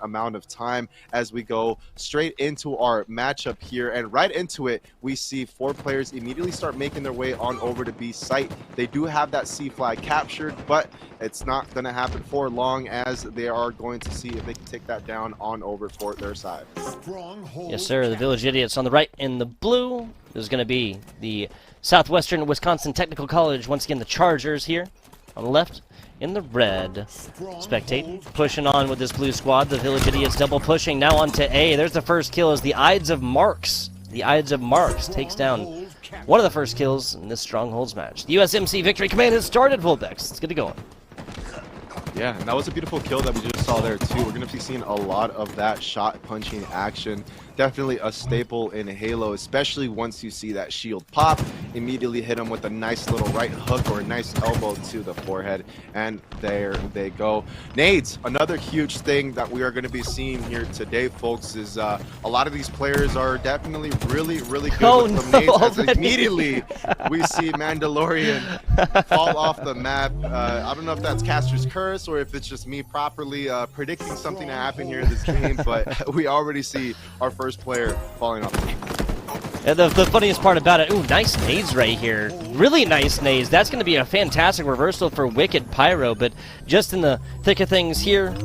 amount of time as we go straight into our matchup here. And right into it, we see 4 players immediately start making their way on over to B site. They do have that C flag captured, but it's not going to happen for long, as they are going to see if they can take that down on over for their side. Yes, sir. The Village Idiots on the right in the blue. There's going to be the Southwestern Wisconsin Technical College. Once again, the Chargers here on the left in the red. Spectate pushing on with this blue squad. The Village Idiots double pushing now onto A. There's the first kill as the Ides of Marks. The Ides of Marks takes down one of the first kills in this Strongholds match. The USMC Victory Command has started, Volbex. Let's get it going. Yeah, and that was a beautiful kill that we just saw there too. We're going to be seeing a lot of that shot punching action. Definitely a staple in Halo, especially once you see that shield pop. Immediately hit him with a nice little right hook or a nice elbow to the forehead, and there they go. Nades, another huge thing that we are going to be seeing here today, folks, is a lot of these players are definitely really good with the nades. As immediately we see Mandalorian fall off the map. I don't know if that's Caster's curse or if it's just me properly predicting something to happen here in this game, but we already see our first player falling off the map. And the funniest part about it, ooh, nice nades right here. Really nice nades. That's going to be a fantastic reversal for Wicked Pyro, but just in the thick of things here,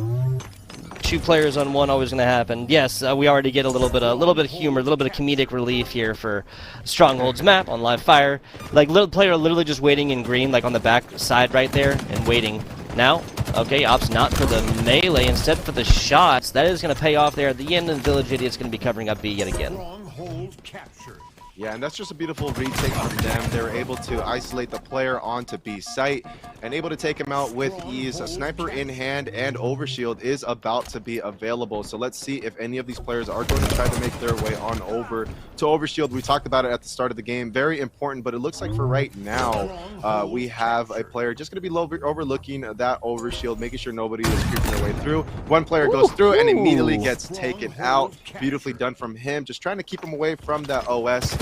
2 players on 1 always going to happen. Yes, we already get a little bit of humor, a little bit of comedic relief here for Strongholds map on live fire. Like, little player literally just waiting in green, like on the back side right there, and waiting. Now, okay, opts not for the melee, instead for the shots. That is going to pay off there at the end, and Village Idiot's going to be covering up B yet again. Yeah, and that's just a beautiful retake from them. They were able to isolate the player onto B site and able to take him out with ease. A sniper in hand and overshield is about to be available. So let's see if any of these players are going to try to make their way on over to overshield. We talked about it at the start of the game. Very important, but it looks like for right now, we have a player just going to be overlooking that overshield, making sure nobody is creeping their way through. One player goes through and immediately gets taken out. Beautifully done from him, just trying to keep him away from that OS.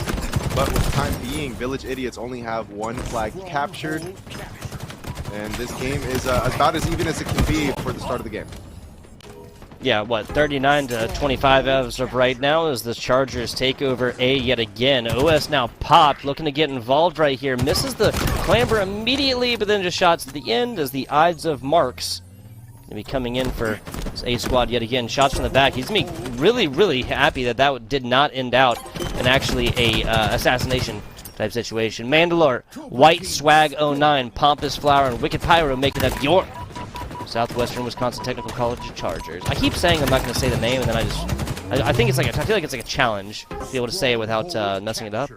But with time being, Village Idiots only have 1 flag captured. And this game is about as even as it can be for the start of the game. Yeah, what, 39 to 25 as of right now as the Chargers take over A yet again. OS now popped, looking to get involved right here. Misses the clamber immediately, but then just shots at the end as the Ides of Marks going to be coming in for this A squad yet again. Shots from the back. He's going to be really happy that that did not end out in actually a assassination type situation. Mandalore, White Swag 09, Pompous Flower, and Wicked Pyro making up your Southwestern Wisconsin Technical College Chargers. I keep saying I'm not going to say the name, and then I think it's like I feel like it's like a challenge to be able to say it without messing it up.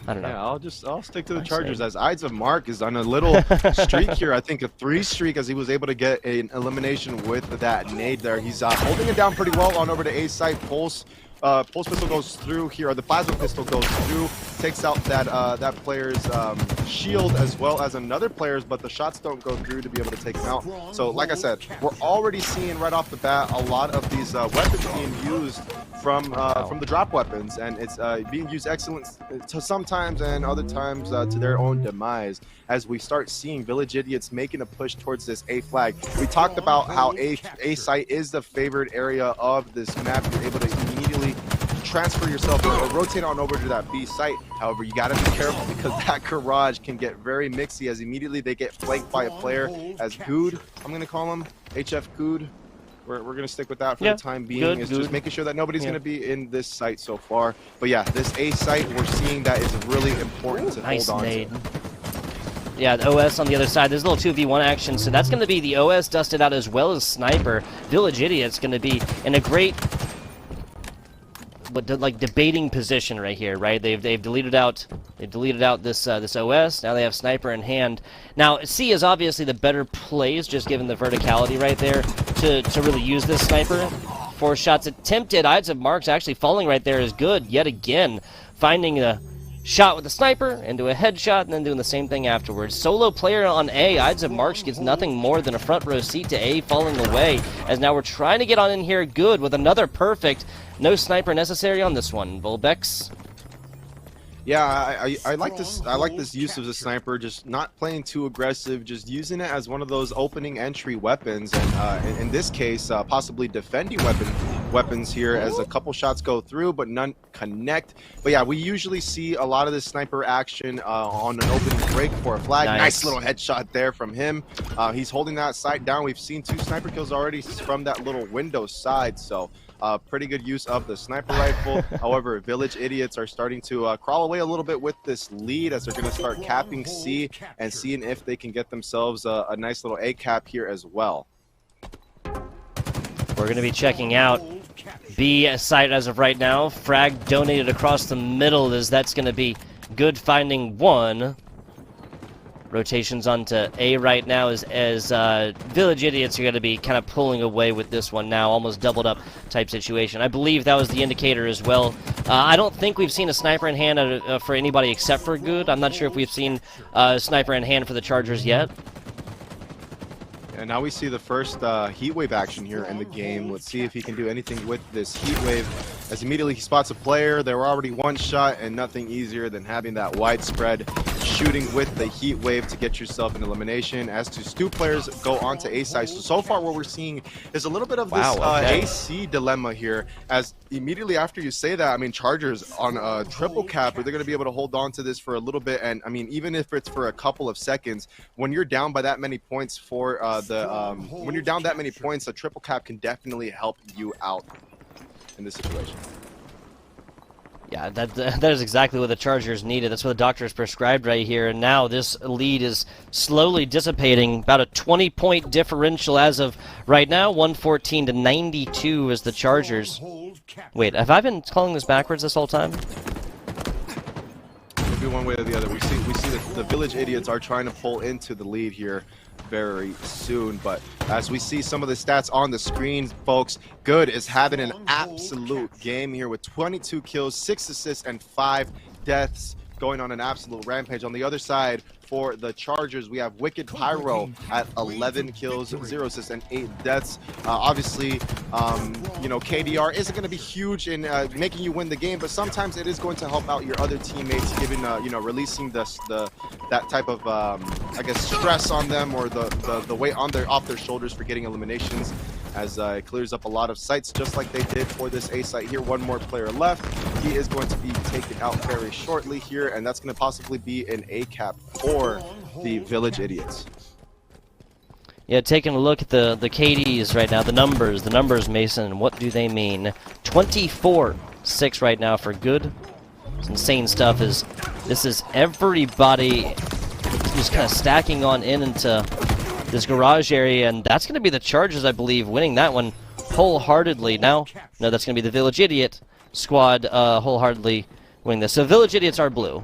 I don't know. Yeah, I'll stick to the Chargers as Ides of Mark is on a little streak here. I think a 3 streak as he was able to get an elimination with that nade there. He's holding it down pretty well on over to A site. Pulse pistol goes through here, or the plasma pistol goes through, takes out that player's shield as well as another player's, but the shots don't go through to be able to take him out. So like I said, we're already seeing right off the bat a lot of these weapons being used from the drop weapons, and it's being used excellent to sometimes and other times to their own demise, as we start seeing Village Idiots making a push towards this A flag. We talked about how A site is the favored area of this map. You're able to immediately transfer yourself or rotate on over to that B site. However, you got to be careful because that garage can get very mixy as immediately they get flanked by a player as Good, I'm going to call him HF Good. We're going to stick with that for the time being. It's just making sure that nobody's going to be in this site so far. But yeah, this A site, we're seeing that is really important to hold on to. Yeah, the OS on the other side. There's a little 2v1 action, so that's going to be the OS dusted out as well as Sniper. Village Idiot's going to be in a great, like, debating position right here, right? They've deleted out this this OS. Now they have Sniper in hand. Now C is obviously the better plays, just given the verticality right there to really use this Sniper. 4 shots attempted. Ides of Marks actually falling right there is good yet again, finding a shot with the Sniper into a headshot and then doing the same thing afterwards. Solo player on A. Ides of Marks gets nothing more than a front row seat to A falling away, as now we're trying to get on in here good with another perfect. No Sniper necessary on this one. Volbex. Yeah, I like this. I like this use of the sniper. Just not playing too aggressive. Just using it as one of those opening entry weapons, and in this case, possibly defending weapons here as a couple shots go through, but none connect. But yeah, we usually see a lot of this sniper action on an opening break for a flag. Nice little headshot there from him. He's holding that sight down. We've seen 2 sniper kills already from that little window side. So. Pretty good use of the sniper rifle. However, Village Idiots are starting to crawl away a little bit with this lead as they're going to start capping C and seeing if they can get themselves a nice little A cap here as well. We're going to be checking out B site as of right now. Frag donated across the middle as that's going to be good finding 1. Rotations onto A right now as Village Idiots are going to be kind of pulling away with this one now, almost doubled up type situation. I believe that was the indicator as well. I don't think we've seen a sniper in hand for anybody except for Good. I'm not sure if we've seen a sniper in hand for the Chargers yet. And now we see the first heat wave action here in the game. Let's see if he can do anything with this heat wave. As immediately he spots a player, they were already one shot, and nothing easier than having that widespread shooting with the heat wave to get yourself an elimination. As two players go on to A side. So far what we're seeing is a little bit of this AC dilemma here. As immediately after you say that, I mean, Chargers on a triple cap, are they going to be able to hold on to this for a little bit? And I mean, even if it's for a couple of seconds, when you're down by that many points for when you're down that many points, a triple cap can definitely help you out in this situation. Yeah, that is exactly what the Chargers needed. That's what the doctors prescribed right here. And now this lead is slowly dissipating. About a 20-point differential as of right now. 114 to 92 is the Chargers. Wait, have I been calling this backwards this whole time? Maybe one way or the other. We see that the Village Idiots are trying to pull into the lead here very soon, but as we see some of the stats on the screen, folks, Good is having an absolute game here with 22 kills, 6 assists, and 5 deaths, going on an absolute rampage. On the other side, for the Chargers, we have Wicked Pyro at 11 kills, 0 assists, and 8 deaths. Obviously, you know, KDR isn't going to be huge in making you win the game, but sometimes it is going to help out your other teammates, giving you know, releasing that type of I guess stress on them, or the weight on off their shoulders for getting eliminations, as it clears up a lot of sites just like they did for this A site here. One more player left. He is going to be taken out very shortly here, and that's going to possibly be an A cap for the Village Idiots. Yeah, taking a look at the KDs right now, the numbers, Mason, what do they mean? 24-6 right now for Good. It's insane stuff. This is everybody just kind of stacking on into this garage area, and that's going to be the Chargers, I believe, winning that one wholeheartedly. Now, no, that's going to be the Village Idiot squad wholeheartedly winning this. So Village Idiots are blue.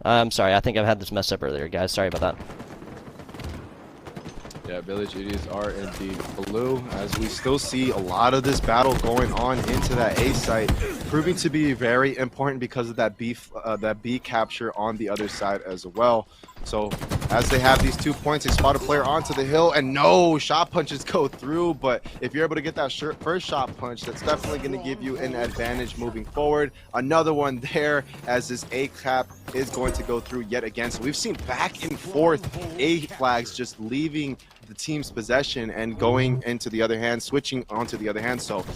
I'm sorry, I think I've had this messed up earlier, guys. Sorry about that. Yeah, Village Idiots are indeed blue, as we still see a lot of this battle going on into that A site, proving to be very important because of that B capture on the other side as well. So as they have these 2 points, they spot a player onto the hill, and no shot punches go through. But if you're able to get that first shot punch, that's definitely going to give you an advantage moving forward. Another one there, as this A cap is going to go through yet again. So we've seen back and forth A flags just leaving the team's possession and going into the other hand, switching onto the other hand. So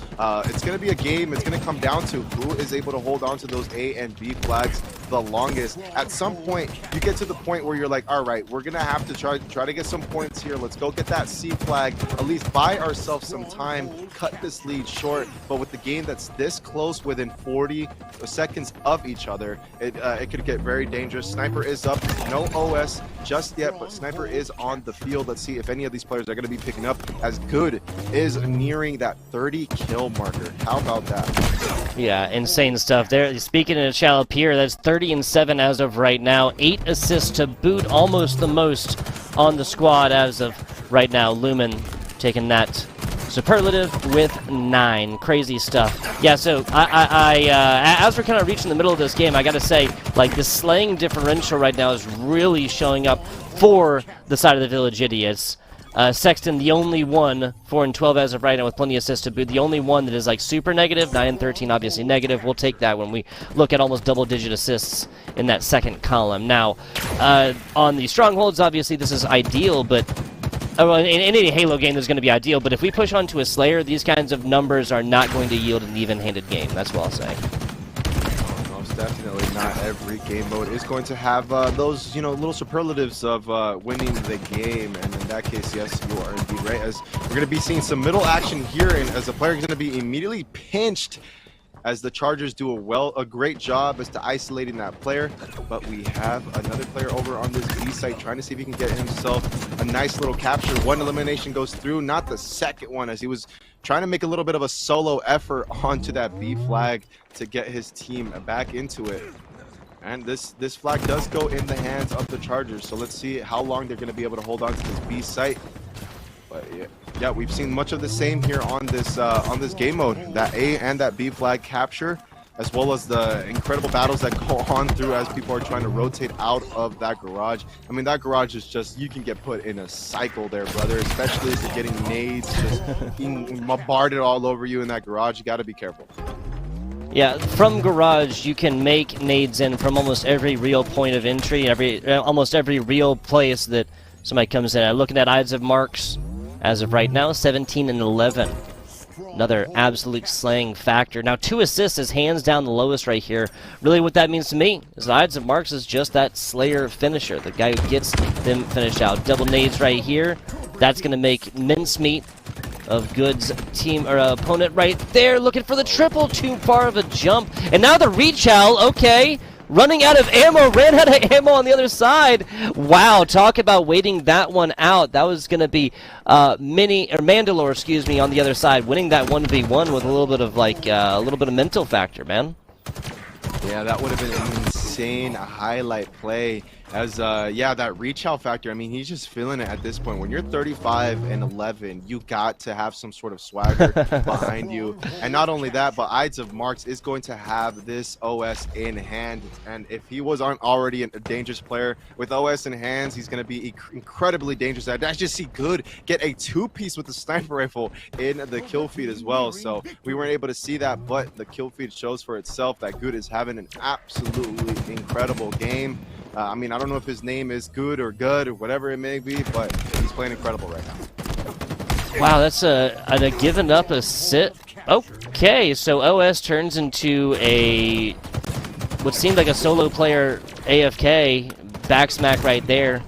it's going to be a game. It's going to come down to who is able to hold on to those A and B flags the longest. At some point, you get to the point where you're like, all right, we're going to have to try to get some points here. Let's go get that C flag, at least buy ourselves some time, cut this lead short. But with the game that's this close, within 40 seconds of each other, it could get very dangerous. Sniper is up, no OS just yet, but Sniper is on the field. Let's see if any of these players are going to be picking up, as Good is nearing that 30 kill marker. How about that? Yeah, insane stuff there. Speaking of Shallow Pier, that's 30-7 as of right now. 8 assists to boot, almost the most on the squad as of right now. Lumen taking that superlative with 9. Crazy stuff. Yeah, so as we're kind of reaching the middle of this game, I gotta say, like, the slaying differential right now is really showing up for the side of the Village Idiots. Sexton, the only one, 4 and 12 as of right now with plenty of assists to boot. The only one that is like super negative, 9 and 13 obviously negative. We'll take that when we look at almost double-digit assists in that second column. Now, on the strongholds, obviously this is ideal, but in any Halo game there's going to be ideal. But if we push onto a Slayer, these kinds of numbers are not going to yield an even-handed game. That's what I'll say. Definitely not every game mode is going to have those, little superlatives of winning the game, and in that case, yes, you are indeed right, as we're going to be seeing some middle action here, and as the player is going to be immediately pinched as the Chargers do a great job as to isolating that player. But we have another player over on this B site trying to see if he can get himself a nice little capture. One elimination goes through, not the second one, as he was trying to make a little bit of a solo effort onto that B flag to get his team back into it. And this flag does go in the hands of the Chargers, so let's see how long they're going to be able to hold on to this B site. But yeah, we've seen much of the same here on this game mode. That A and that B flag capture, as well as the incredible battles that go on through as people are trying to rotate out of that garage. I mean, that garage is just, you can get put in a cycle there, brother, especially if you're getting nades just being bombarded all over you in that garage. You got to be careful. Yeah, from garage, you can make nades in from almost every real point of entry, almost every real place that somebody comes in. Looking at odds of marks as of right now, 17 and 11. Another absolute slaying factor. Now, 2 assists is hands down the lowest right here. Really what that means to me is the odds of marks is just that Slayer finisher, the guy who gets them finished out. Double nades right here. That's going to make mincemeat of Good's team or opponent right there. Looking for the triple, too far of a jump. And now the reach out, okay. Running out of ammo, ran out of ammo on the other side. Wow, talk about waiting that one out. That was going to be Mandalore, excuse me, on the other side, winning that 1v1 with a little bit of mental factor, man. Yeah, that would have been an insane highlight play. As that reach out factor, I mean, he's just feeling it at this point. When you're 35 and 11, you got to have some sort of swagger behind you. And not only that, but Ides of Marks is going to have this OS in hand. And if he wasn't already a dangerous player, with OS in hands, he's going to be incredibly dangerous. I just see Good get a 2-piece with the sniper rifle in the kill feed as well. So we weren't able to see that, but the kill feed shows for itself that Good is having an absolutely incredible game. I mean, I don't know if his name is Good or Good or whatever it may be, but he's playing incredible right now. Wow, that's a given up a sit. Okay, so OS turns into what seemed like a solo player AFK backsmack right there.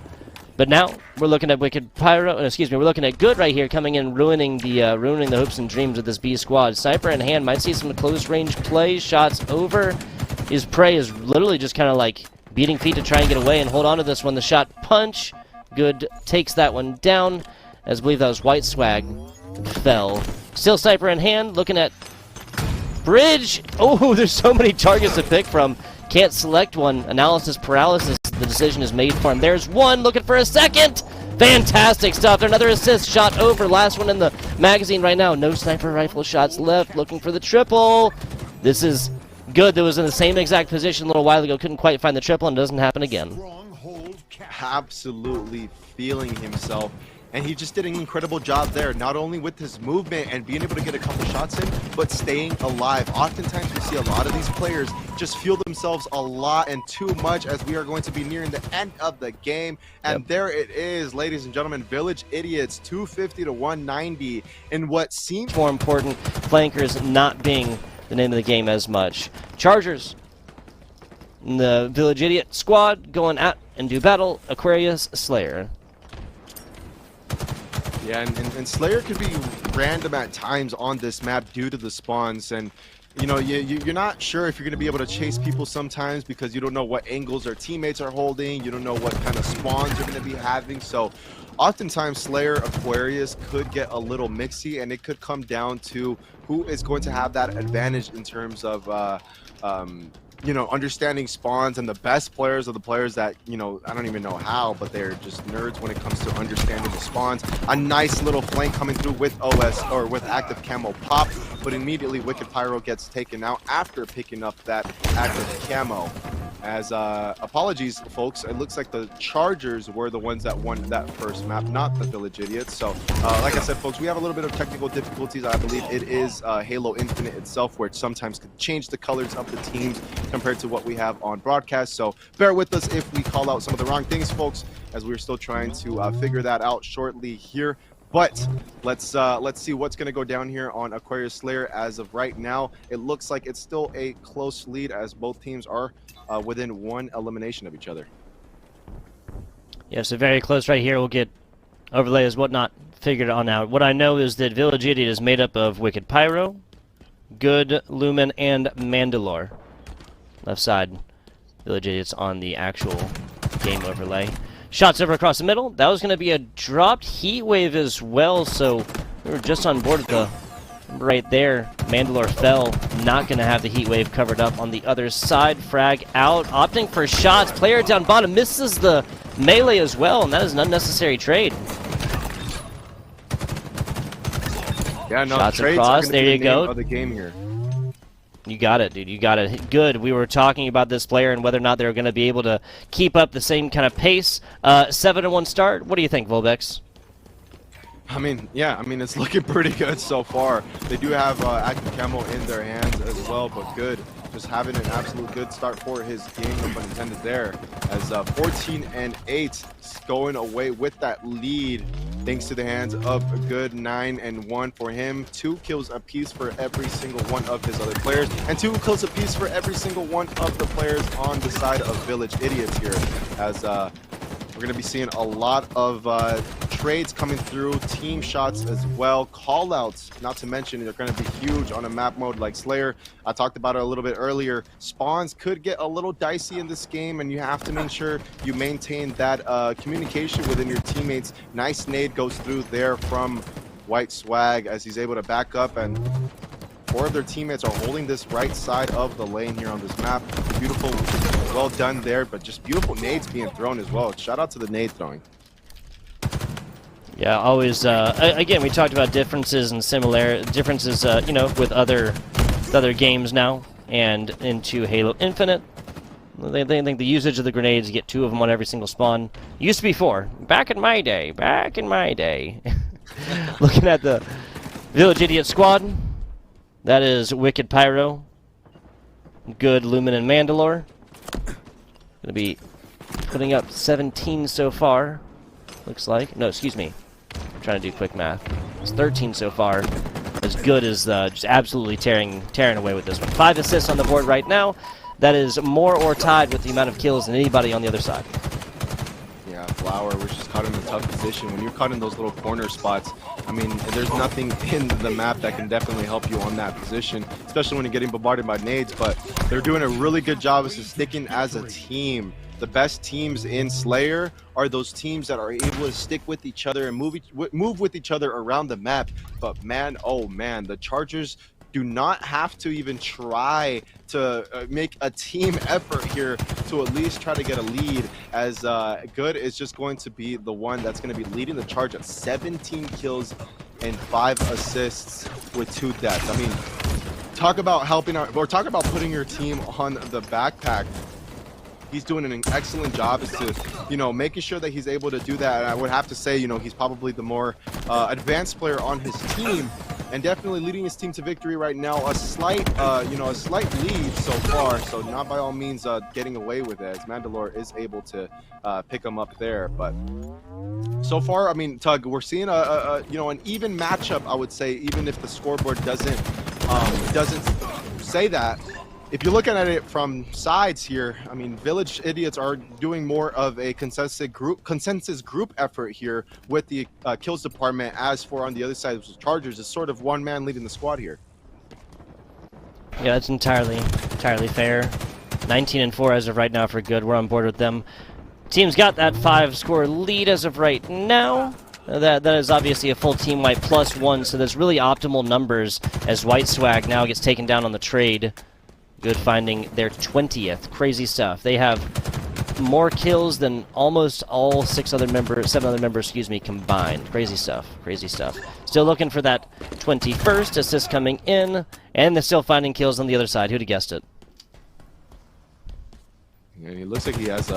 But now we're looking at we're looking at Good right here coming in, ruining the hopes and dreams of this B squad. Sniper in hand, might see some close range plays, shots over. His prey is literally just kind of like beating feet to try and get away and hold on to this one. The shot punch. Good takes that one down, as I believe that was White Swag fell. Still sniper in hand, looking at bridge. Oh, there's so many targets to pick from. Can't select one. Analysis paralysis. The decision is made for him. There's one, looking for a second. Fantastic stuff. Another assist, shot over. Last one in the magazine right now. No sniper rifle shots left. Looking for the triple. This is Good that was in the same exact position a little while ago. Couldn't quite find the triple, and it doesn't happen again. Absolutely feeling himself. And he just did an incredible job there, not only with his movement and being able to get a couple shots in, but staying alive. Oftentimes we see a lot of these players just feel themselves a lot and too much, as we are going to be nearing the end of the game. And there it is, ladies and gentlemen, Village Idiots 250 to 190 in what seems more important, flankers not being the name of the game as much. Chargers, the Village Idiot squad going at and do battle. Aquarius, Slayer. Yeah, and Slayer could be random at times on this map due to the spawns, and you're not sure if you're going to be able to chase people sometimes because you don't know what angles their teammates are holding, you don't know what kind of spawns you're going to be having. So oftentimes Slayer Aquarius could get a little mixy, and it could come down to who is going to have that advantage in terms of understanding spawns. And the best players are the players that, I don't even know how, but they're just nerds when it comes to understanding the spawns. A nice little flank coming through with OS, or with active camo pop. but immediately Wicked Pyro gets taken out after picking up that active camo. As apologies, folks, it looks like the Chargers were the ones that won that first map, not the Village Idiots. So, like I said, folks, we have a little bit of technical difficulties. I believe it is Halo Infinite itself, which sometimes could change the colors of the teams compared to what we have on broadcast. So, bear with us if we call out some of the wrong things, folks, as we're still trying to figure that out shortly here. But let's see what's going to go down here on Aquarius Slayer. As of right now, it looks like it's still a close lead as both teams are within one elimination of each other. Yeah, so very close right here. We'll get overlays, whatnot, figured on out. What I know is that Village Idiot is made up of Wicked Pyro, Good, Lumen, and Mandalore. Left side, Village Idiot's on the actual game overlay. Shots over across the middle. That was going to be a dropped heat wave as well, so we were just on board with the right there. Mandalore fell, not going to have the heat wave covered up on the other side. Frag out, opting for shots. Player down bottom misses the melee as well, and that is an unnecessary trade. Yeah, no, shots across. There you go. Of the game here. You got it, dude. You got it. Good. We were talking about this player and whether or not they were going to be able to keep up the same kind of pace. 7-1 start. What do you think, Volbex? I mean, yeah, it's looking pretty good so far. They do have active camo in their hands as well, but good. Just having an absolute good start for his game, no pun intended there. As 14-8 going away with that lead, thanks to the hands of a good 9-1 for him. 2 kills apiece for every single one of his other players, and 2 kills apiece for every single one of the players on the side of Village Idiots here. As we're going to be seeing a lot of trades coming through, team shots as well, call-outs, not to mention they're going to be huge on a map mode like Slayer. I talked about it a little bit earlier. Spawns could get a little dicey in this game, and you have to make sure you maintain that communication within your teammates. Nice nade goes through there from White Swag as he's able to back up, and 4 of their teammates are holding this right side of the lane here on this map. Beautiful, well done there, but just beautiful nades being thrown as well. Shout out to the nade throwing. Yeah, always. Again, we talked about differences and differences, you know, with other games now and into Halo Infinite. They think the usage of the grenades, you get 2 of them on every single spawn. Used to be 4. Back in my day. Looking at the Village Idiot squad. That is Wicked Pyro, Good, Lumen, and Mandalore. Gonna be putting up 17 so far, looks like. No, excuse me. I'm trying to do quick math. It's 13 so far. As Good is just absolutely tearing away with this one. 5 assists on the board right now. That is more or tied with the amount of kills than anybody on the other side. Yeah, Flower was just caught in a tough position. When you're caught in those little corner spots, I mean, there's nothing in the map that can definitely help you on that position, especially when you're getting bombarded by nades, but they're doing a really good job of sticking as a team. The best teams in Slayer are those teams that are able to stick with each other and move with each other around the map. But man, oh man, the Chargers do not have to even try to make a team effort here to at least try to get a lead, as Good is just going to be the one that's going to be leading the charge at 17 kills and 5 assists with 2 deaths. I mean, talk about helping out, or talk about putting your team on the backpack. He's doing an excellent job as to, you know, making sure that he's able to do that. And I would have to say, you know, he's probably the more advanced player on his team, and definitely leading his team to victory right now. A slight lead so far, so not by all means getting away with it, as Mandalore is able to pick him up there. But so far, I mean, Tug, we're seeing an even matchup, I would say, even if the scoreboard doesn't say that. If you're looking at it from sides here, I mean, Village Idiots are doing more of a consensus group effort here with the kills department. As for on the other side of the Chargers, it's sort of one man leading the squad here. Yeah, that's entirely fair. 19-4 as of right now for Good. We're on board with them. Team's got that 5-score lead as of right now. That is obviously a full team wipe +1, so that's really optimal numbers as White Swag now gets taken down on the trade. Good finding their 20th. Crazy stuff. They have more kills than almost all 7 other members, excuse me, combined. Crazy stuff, crazy stuff. Still looking for that 21st assist coming in, and they're still finding kills on the other side. Who'd have guessed it? And he looks like he has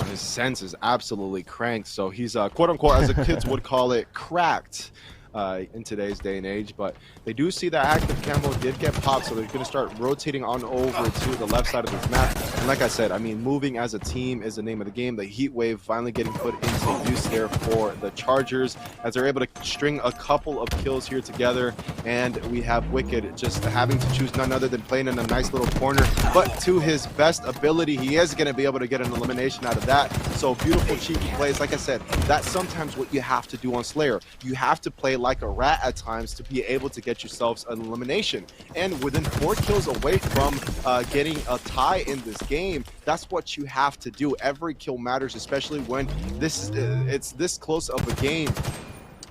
his sense is absolutely cranked. So he's quote unquote, as the kids would call it, cracked in today's day and age. But they do see that active camo did get popped, so they're going to start rotating on over to the left side of this map. And like I said, I mean, moving as a team is the name of the game. The heat wave finally getting put into use there for the Chargers, as they're able to string a couple of kills here together. And we have Wicked just having to choose none other than playing in a nice little corner, but to his best ability, he is going to be able to get an elimination out of that. So beautiful cheeky plays. Like I said, that's sometimes what you have to do on Slayer. You have to play like a rat at times to be able to get yourselves an elimination. And within 4 kills away from getting a tie in this game, that's what you have to do. Every kill matters, especially when it's this close of a game.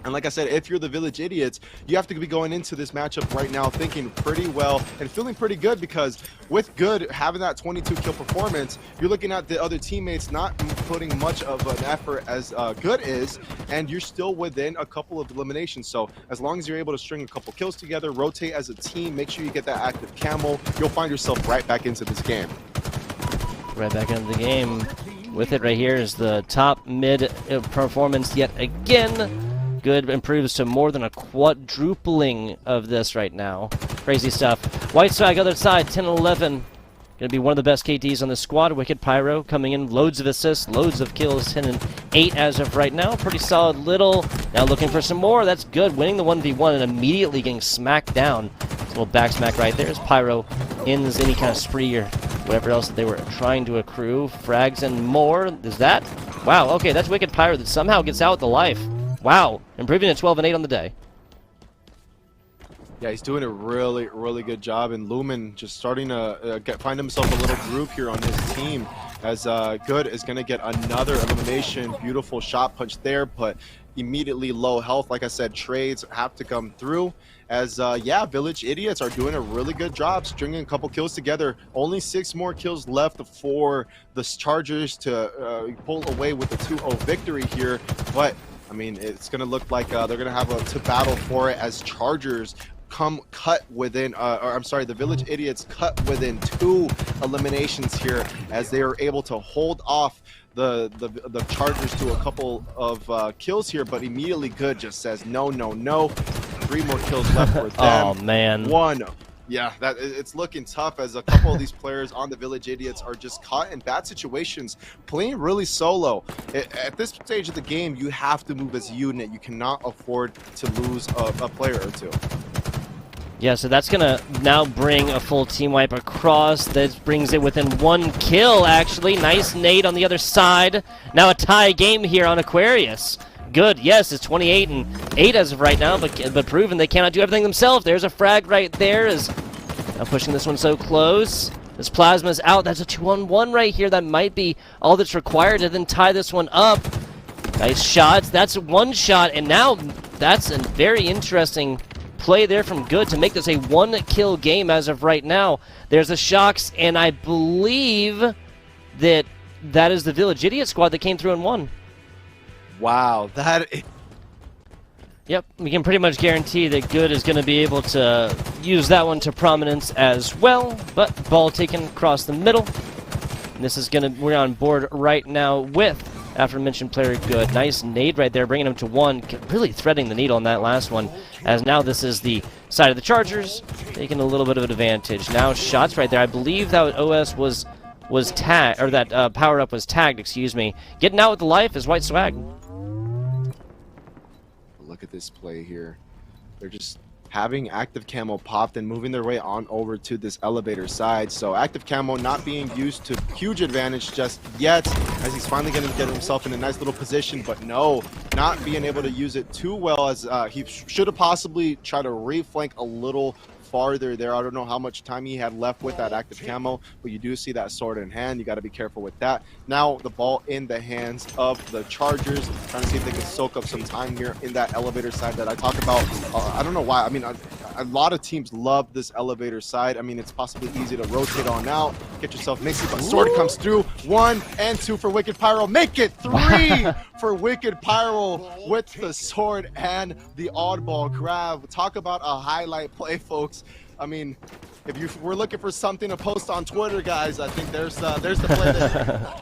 And like I said, if you're the Village Idiots, you have to be going into this matchup right now thinking pretty well and feeling pretty good, because with Good having that 22 kill performance, you're looking at the other teammates not putting much of an effort as Good is, and you're still within a couple of eliminations. So as long as you're able to string a couple kills together, rotate as a team, make sure you get that active camo, you'll find yourself right back into this game. Right back into the game. With it right here is the top mid performance yet again. Good improves to more than a quadrupling of this right now. Crazy stuff. White Swag, other side, 10-11. Going to be one of the best KDs on the squad. Wicked Pyro coming in, loads of assists, loads of kills, 10 and 8 as of right now. Pretty solid little. Now looking for some more. That's good. Winning the 1v1 and immediately getting smacked down. It's a little back smack right there as Pyro ends any kind of spree or whatever else that they were trying to accrue. Frags and more. Is that? Wow, okay, that's Wicked Pyro that somehow gets out with the life. Wow, improving to 12 and 8 on the day. Yeah, he's doing a really, really good job, and Lumen just starting to find himself a little groove here on his team, as Good is going to get another elimination. Beautiful shot punch there, but immediately low health. Like I said, trades have to come through, as yeah, Village Idiots are doing a really good job stringing a couple kills together. Only 6 more kills left for the Chargers to pull away with the 2-0 victory here, but I mean, it's going to look like they're going to have to battle for it, as Chargers cut within, the Village Idiots cut within 2 eliminations here, as they are able to hold off the Chargers to a couple of kills here, but immediately Good just says no, no, no. 3 more kills left for them. Oh, man. 1. Yeah, it's looking tough, as a couple of these players on the Village Idiots are just caught in bad situations, playing really solo. At this stage of the game, you have to move as a unit. You cannot afford to lose a player or 2. Yeah, so that's going to now bring a full team wipe across. That brings it within 1 kill, actually. Nice nade on the other side. Now a tie game here on Aquarius. Good, yes, it's 28 and 8 as of right now, but proven they cannot do everything themselves. There's a frag right there, is now pushing this one so close. This plasma's out. That's a 2-on-1 right here. That might be all that's required to then tie this one up. Nice shots. That's 1 shot, and now that's a very interesting play there from Good to make this a 1-kill game as of right now. There's the shocks, and I believe that is the Village Idiot squad that came through and won. Wow, Yep, we can pretty much guarantee that Good is going to be able to use that one to prominence as well. But ball taken across the middle. And this is we're on board right now with aforementioned player Good. Nice nade right there, bringing him to 1. Really threading the needle on that last one. As now this is the side of the Chargers, taking a little bit of an advantage. Now shots right there. I believe that OS was tagged, or that power up was tagged, excuse me. Getting out with the life is White Swag. Look at this play here. They're just having active camo popped and moving their way on over to this elevator side. So active camo not being used to huge advantage just yet, as he's finally going to get himself in a nice little position, but no, not being able to use it too well, as he should have possibly tried to reflank a little farther there. I don't know how much time he had left with that active camo, but you do see that sword in hand. You got to be careful with that. Now the ball in the hands of the Chargers, trying to see if they can soak up some time here in that elevator side that I talk about. I don't know why. I mean, a lot of teams love this elevator side. I mean, it's possibly easy to rotate on out, get yourself mixy, but sword comes through. 1 and 2 for Wicked Pyro. Make it 3 for Wicked Pyro with the sword and the oddball grab. Talk about a highlight play, folks. I mean, if you were looking for something to post on Twitter, guys, I think there's the play there.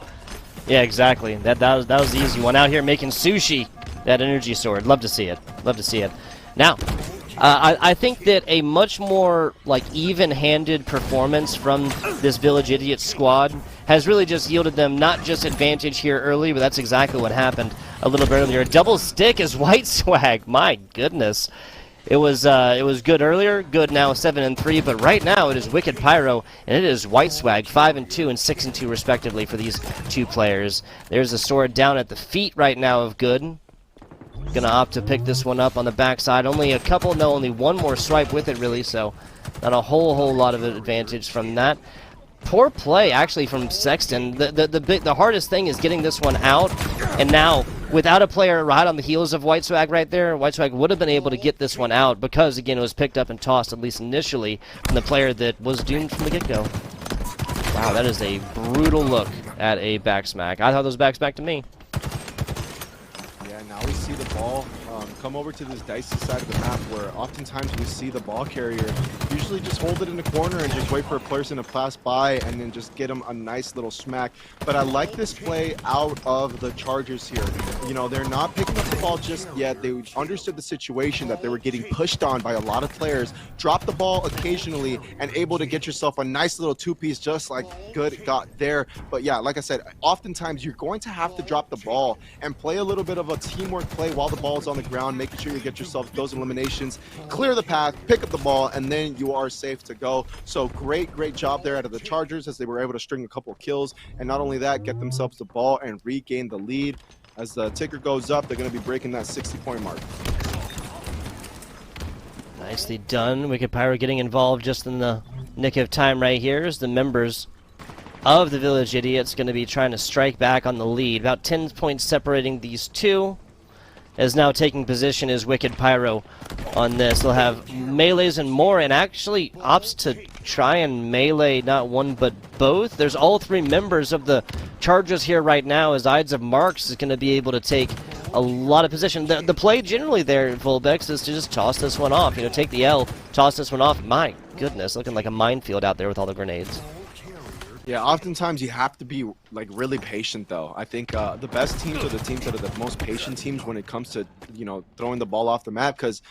Yeah, exactly. That was the easy one. Out here making sushi. That energy sword. Love to see it. Love to see it. Now, I think that a much more like even-handed performance from this Village Idiots squad has really just yielded them not just advantage here early, but that's exactly what happened a little bit earlier. Double stick is White Swag. My goodness. It was good earlier, good now 7-3, but right now it is Wicked Pyro and it is White Swag 5-2 and 6-2 respectively for these two players. There's a sword down at the feet right now of Good. Gonna opt to pick this one up on the backside. Only one more swipe with it really, so not a whole lot of advantage from that. Poor play actually from Sexton. The hardest thing is getting this one out, and now without a player right on the heels of White Swag right there, White Swag would have been able to get this one out because again it was picked up and tossed at least initially from the player that was doomed from the get-go. Wow, that is a brutal look at a back smack. I thought it was back smack to me. Yeah, now we see the ball come over to this dicey side of the map where oftentimes we see the ball carrier usually just hold it in the corner and just wait for a person to pass by and then just get them a nice little smack. But I like this play out of the Chargers here. You know, they're not picking up the ball just yet. They understood the situation that they were getting pushed on by a lot of players, drop the ball occasionally and able to get yourself a nice little two-piece just like Good got there. But yeah, like I said, oftentimes you're going to have to drop the ball and play a little bit of a teamwork play while the ball is on the ground, making sure you get yourself those eliminations, clear the path, pick up the ball, and then you are safe to go. So great job there out of the Chargers as they were able to string a couple of kills, and not only that, get themselves the ball and regain the lead. As the ticker goes up, they're going to be breaking that 60-point mark. Nicely done. Wicked Pyro getting involved just in the nick of time right here as the members of the Village Idiots going to be trying to strike back on the lead. About 10 points separating these two. As now taking position is Wicked Pyro on this. They'll have melees and more, and actually opts to try and melee not one but both. There's all three members of the Chargers here right now as Ides of Marks is going to be able to take a lot of position. The play generally there, Volbex, is to just toss this one off. You know, take the L, toss this one off. My goodness, looking like a minefield out there with all the grenades. Yeah, oftentimes you have to be like really patient though. I think the best teams are the teams that are the most patient teams when it comes to, you know, throwing the ball off the map, because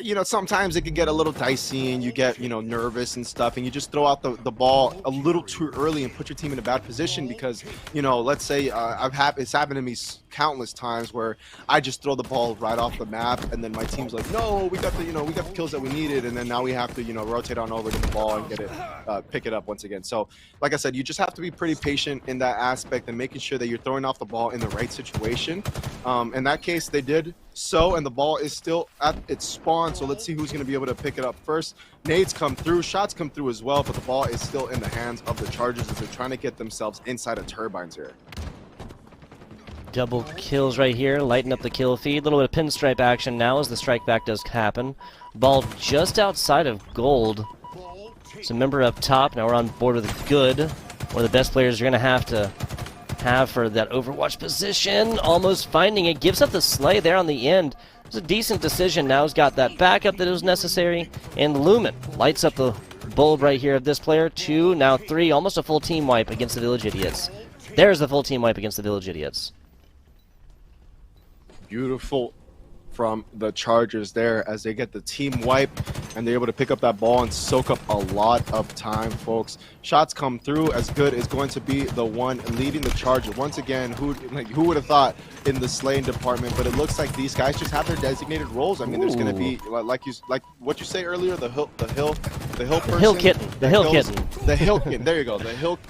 you know, sometimes it can get a little dicey and you get, you know, nervous and stuff, and you just throw out the ball a little too early and put your team in a bad position because, you know, let's say it's happened to me countless times where I just throw the ball right off the map and then my team's like, no, we got the kills that we needed, and then now we have to, you know, rotate on over to the ball and get it, pick it up once again. So like I said, you just have to be pretty patient in that aspect and making sure that you're throwing off the ball in the right situation. In that case, they did so, and the ball is still at its spawn, so let's see who's going to be able to pick it up first. Nades come through, shots come through as well, but the ball is still in the hands of the Chargers as they're trying to get themselves inside of turbines here. Double kills right here, lighten up the kill feed. A little bit of pinstripe action now as the strike back does happen. Ball just outside of gold. So member up top, now we're on board with Good. One of the best players you're going to have for that Overwatch position. Almost finding it, gives up the slay there on the end. It was a decent decision. Now he's got that backup that was necessary, and Lumen lights up the bulb right here of this player. 2, now 3, almost a full team wipe against the Village Idiots. There's the full team wipe against the Village Idiots. Beautiful from the Chargers there as they get the team wipe and they're able to pick up that ball and soak up a lot of time, folks. Shots come through as Good is going to be the one leading the charge. Once again, who would have thought in the slaying department, but it looks like these guys just have their designated roles. I mean, there's going to be like what you say earlier, the hill person, hill kitten. There you go. The hill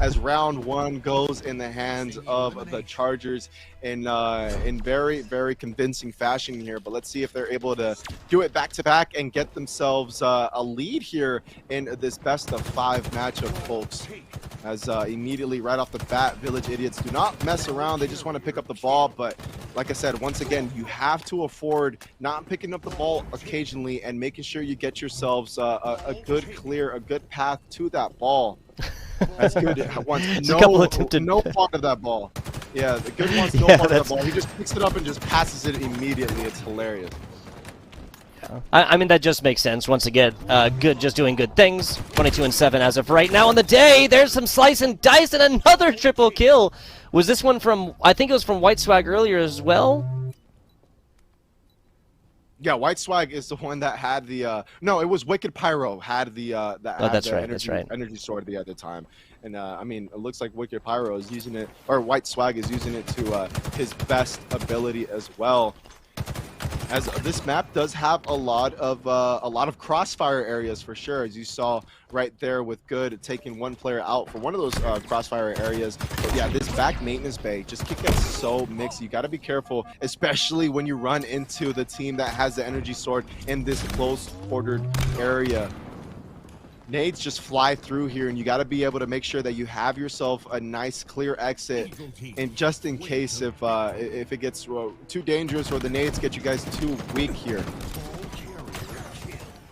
as round 1 goes in the hands of the Chargers in very convincing fashion here. But let's see if they're able to do it back to back and get get themselves a lead here in this best-of-5 matchup, folks. As immediately right off the bat, Village Idiots do not mess around. They just want to pick up the ball. But like I said, once again, you have to afford not picking up the ball occasionally and making sure you get yourselves a good path to that ball. As good wants no part of that ball. Yeah, the good wants no part of the ball. He just picks it up and just passes it immediately. It's hilarious. I mean, that just makes sense. Once again, good, just doing good things. 22-7 as of right now on the day. There's some slice and dice and another triple kill. Was this one from, I think it was from White Swag earlier as well? Yeah, White Swag is the one that had the, no, it was Wicked Pyro had the, energy sword the other time. And, I mean, it looks like Wicked Pyro is using it, or White Swag is using it to his best ability as well. As this map does have a lot of crossfire areas for sure, as you saw right there with Good taking one player out for one of those crossfire areas. But yeah, this back maintenance bay just gets so mixed. You got to be careful, especially when you run into the team that has the energy sword in this close quartered area. Nades just fly through here, and you got to be able to make sure that you have yourself a nice clear exit, and just in case if it gets too dangerous or the nades get you guys too weak here.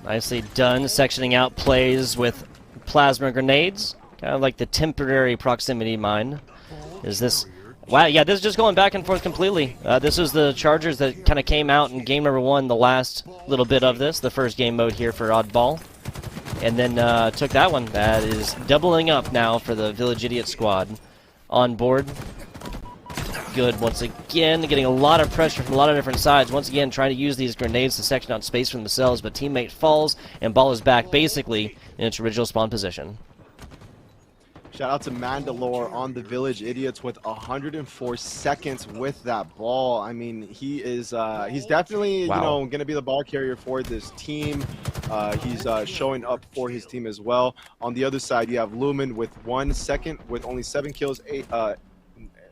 Nicely done, sectioning out plays with plasma grenades, kind of like the temporary proximity mine. Is this? Wow, yeah, this is just going back and forth completely. This is the Chargers that kind of came out in game number 1, the last little bit of this, the first game mode here for Oddball. And then took that one. That is doubling up now for the Village Idiot squad. On board. Good once again. Getting a lot of pressure from a lot of different sides. Once again, trying to use these grenades to section out space for themselves. But teammate falls, and ball is back basically in its original spawn position. Shout out to Mandalore on the Village Idiots with 104 seconds with that ball. I mean, he is he's definitely, you know, going to be the ball carrier for this team. He's showing up for his team as well. On the other side, you have Lumen with 1 second with only 7 kills,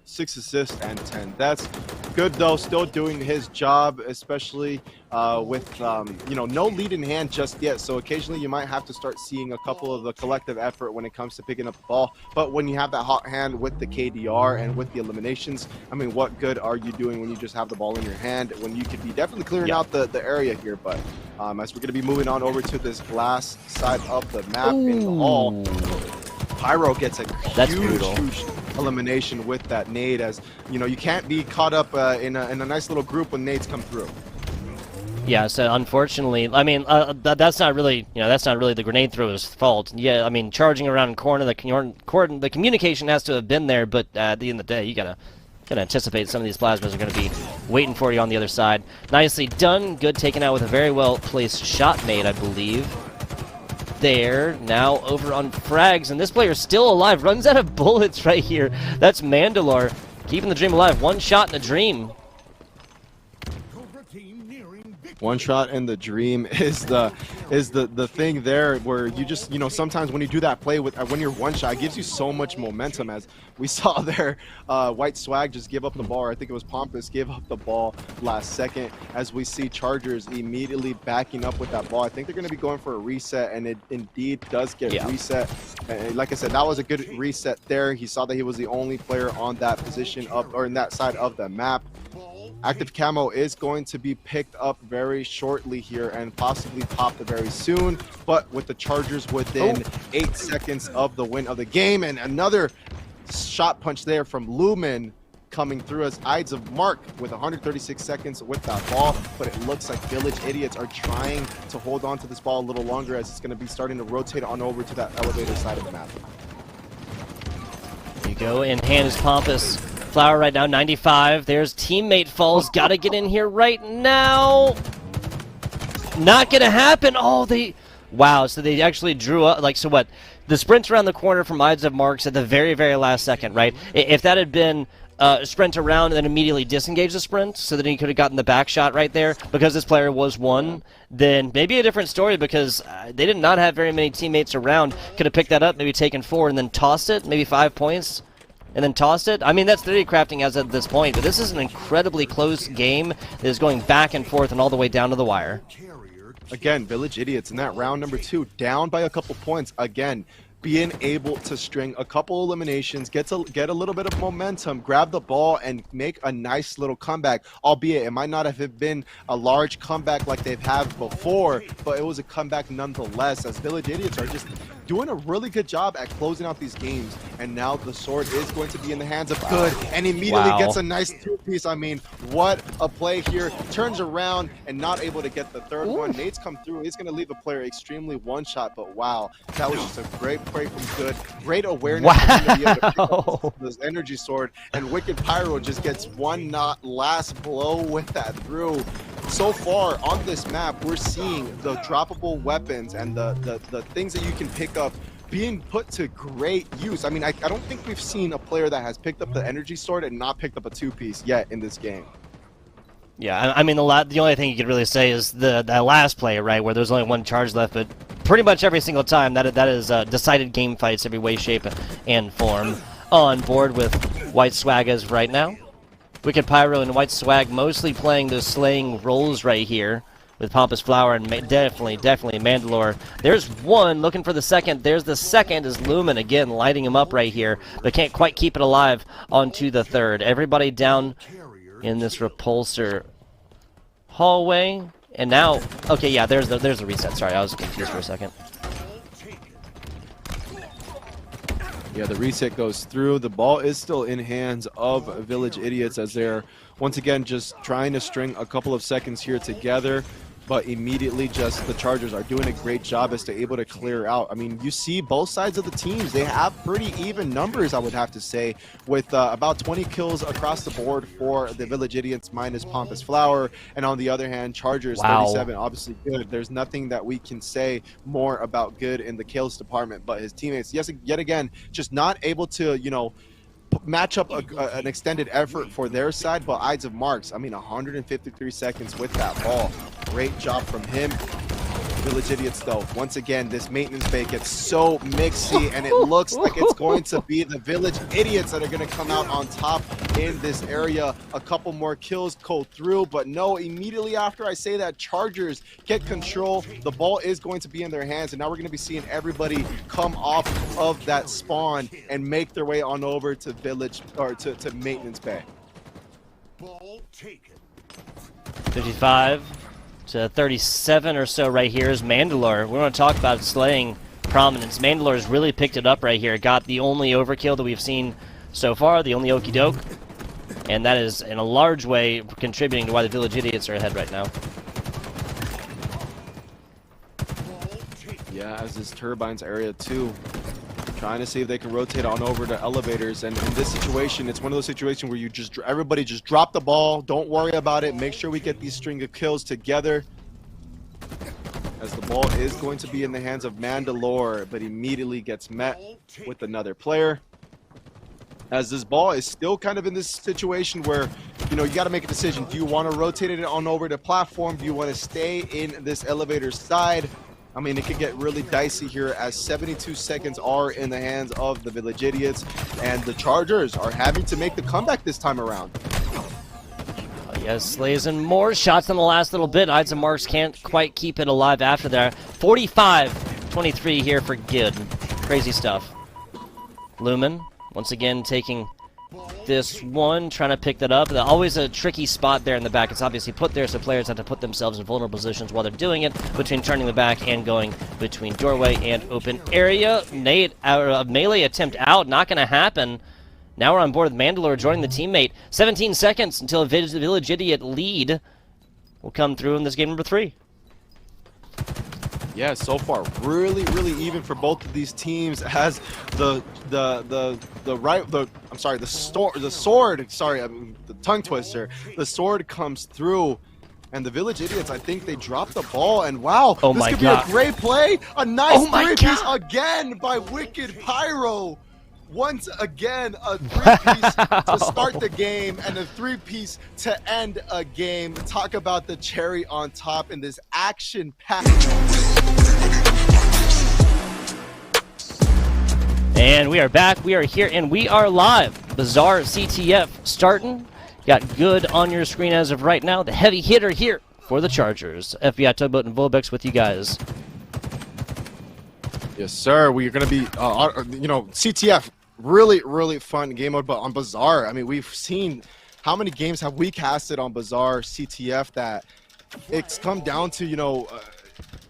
6 assists, and 10 deaths. Good though, still doing his job, especially with you know, no lead in hand just yet. So occasionally you might have to start seeing a couple of the collective effort when it comes to picking up the ball. But when you have that hot hand with the KDR and with the eliminations, I mean, what good are you doing when you just have the ball in your hand when you could be definitely clearing out the area here? But as we're going to be moving on over to this glass side of the map in the hall, Pyro gets a huge elimination with that nade, as you know, you can't be caught up in a nice little group when nades come through. Yeah, so unfortunately, I mean, that's not really, you know, that's not really the grenade thrower's fault. Yeah, I mean, charging around corner, the communication has to have been there, but at the end of the day, you gotta anticipate some of these plasmas are gonna be waiting for you on the other side. Nicely done, Good taken out with a very well placed shot made, I believe. There, now over on frags, and this player is still alive, runs out of bullets right here. That's Mandalore, keeping the dream alive. One shot in a dream. One shot in the dream is the thing there, where you just, you know, sometimes when you do that play with when you're one shot, it gives you so much momentum, as we saw there. White Swag just give up the ball, or I think it was Pompous give up the ball last second, as we see Chargers immediately backing up with that ball. I think they're going to be going for a reset, and it indeed does get reset. And like I said, that was a good reset there. He saw that he was the only player on that position up, or in that side of the map. Active camo is going to be picked up very shortly here and possibly popped very soon, but with the Chargers within 8 seconds of the win of the game. And another shot punch there from Lumen coming through, as Ides of Mark with 136 seconds with that ball. But it looks like Village Idiots are trying to hold on to this ball a little longer, as it's going to be starting to rotate on over to that elevator side of the map. There you go, in hand is Pompous. Flower right now, 95. There's teammate falls. Gotta get in here right now. Not gonna happen. Oh, wow, so they actually drew up, like, so what? The sprint's around the corner from Ides of Marks at the very, very last second, right? If that had been sprint around and then immediately disengage the sprint, so that he could have gotten the back shot right there, because this player was one, then maybe a different story, because they did not have very many teammates around. Could have picked that up, maybe taken 4 and then tossed it, maybe 5 points. And then tossed it. I mean, that's theory crafting as of this point, but this is an incredibly close game that is going back and forth and all the way down to the wire. again, Village Idiots in that round number 2, down by a couple points. Again, being able to string a couple eliminations, get a little bit of momentum, grab the ball, and make a nice little comeback. Albeit it might not have been a large comeback like they've had before, but it was a comeback nonetheless, as Village Idiots are just doing a really good job at closing out these games. And now the sword is going to be in the hands of Good, and immediately gets a nice 2-piece. I mean, what a play here. Turns around and not able to get the third one. Nate's come through. He's going to leave a player extremely one-shot, but wow, that was just a great play from Good. Great awareness. Wow. This energy sword, and Wicked Pyro just gets one last blow with that through. So far on this map, we're seeing the droppable weapons and the things that you can pick up being put to great use. I mean, I don't think we've seen a player that has picked up the energy sword and not picked up a 2-piece yet in this game. Yeah, I mean, the only thing you could really say is that last play, right, where there's only one charge left, but pretty much every single time that is decided game fights every way, shape, and form. On board with White Swag as right now. Wicked Pyro and White Swag mostly playing those slaying roles right here with Pompous Flower and definitely Mandalore. There's one looking for the second. There's the second is Lumen again lighting him up right here, but can't quite keep it alive onto the third. Everybody down in this repulsor hallway. And now, okay, yeah, there's the reset. Sorry, I was confused for a second. Yeah, the reset goes through. The ball is still in hands of Village Idiots as they're once again just trying to string a couple of seconds here together, but immediately just the Chargers are doing a great job as to able to clear out. I mean, you see both sides of the teams, they have pretty even numbers, I would have to say, with about 20 kills across the board for the Village Idiots minus Pompous Flower, and on the other hand, Chargers 37, obviously Good. There's nothing that we can say more about Good in the kills department, but his teammates, yet again, just not able to, you know, match up an extended effort for their side, but Ides of Marks, I mean, 153 seconds with that ball. Great job from him. Village Idiots, though, once again, this maintenance bay gets so mixy, and it looks like it's going to be the Village Idiots that are going to come out on top in this area. A couple more kills go through, but no, immediately after I say that, Chargers get control. The ball is going to be in their hands, and now we're going to be seeing everybody come off of that spawn and make their way on over to Village, or to maintenance bay. Ball taken. 55 to 37 or so right here is Mandalore. We want to talk about slaying prominence. Mandalore's really picked it up right here. Got the only overkill that we've seen so far, the only okey doke. And that is, in a large way, contributing to why the Village Idiots are ahead right now. Yeah, as this Turbines area too. Trying to see if they can rotate on over to elevators, and in this situation, it's one of those situations where you everybody just drop the ball, don't worry about it, make sure we get these string of kills together. As the ball is going to be in the hands of Mandalore, but immediately gets met with another player. As this ball is still kind of in this situation where, you know, you got to make a decision. Do you want to rotate it on over to platform? Do you want to stay in this elevator side? I mean, it could get really dicey here as 72 seconds are in the hands of the Village Idiots, and the Chargers are having to make the comeback this time around. Yes, slays and more shots in the last little bit. Ides of Marks can't quite keep it alive after that. 45-23 here for Good. Crazy stuff. Lumen, once again, taking this one, trying to pick that up. Always a tricky spot there in the back. It's obviously put there so players have to put themselves in vulnerable positions while they're doing it, between turning the back and going between doorway and open area. Nate, melee attempt out, not going to happen. Now we're on board with Mandalore joining the teammate. 17 seconds until a Village Idiot lead will come through in this game number 3. Yeah, so far really even for both of these teams as the tongue twister, the sword comes through, and the Village Idiots, I think they dropped the ball, and wow, this could be a great play. A nice 3-piece again by Wicked Pyro. Once again, a 3-piece to start the game and a 3-piece to end a game. Talk about the cherry on top in this action-packed. And we are back, we are here, and we are live. Bizarre CTF starting. Got Good on your screen as of right now. The heavy hitter here for the Chargers. FBI Tugboat and Volbex with you guys. Yes, sir. We're going to be, CTF, really, really fun game mode. But on Bazaar, I mean, we've seen how many games have we casted on Bazaar CTF that it's come down to,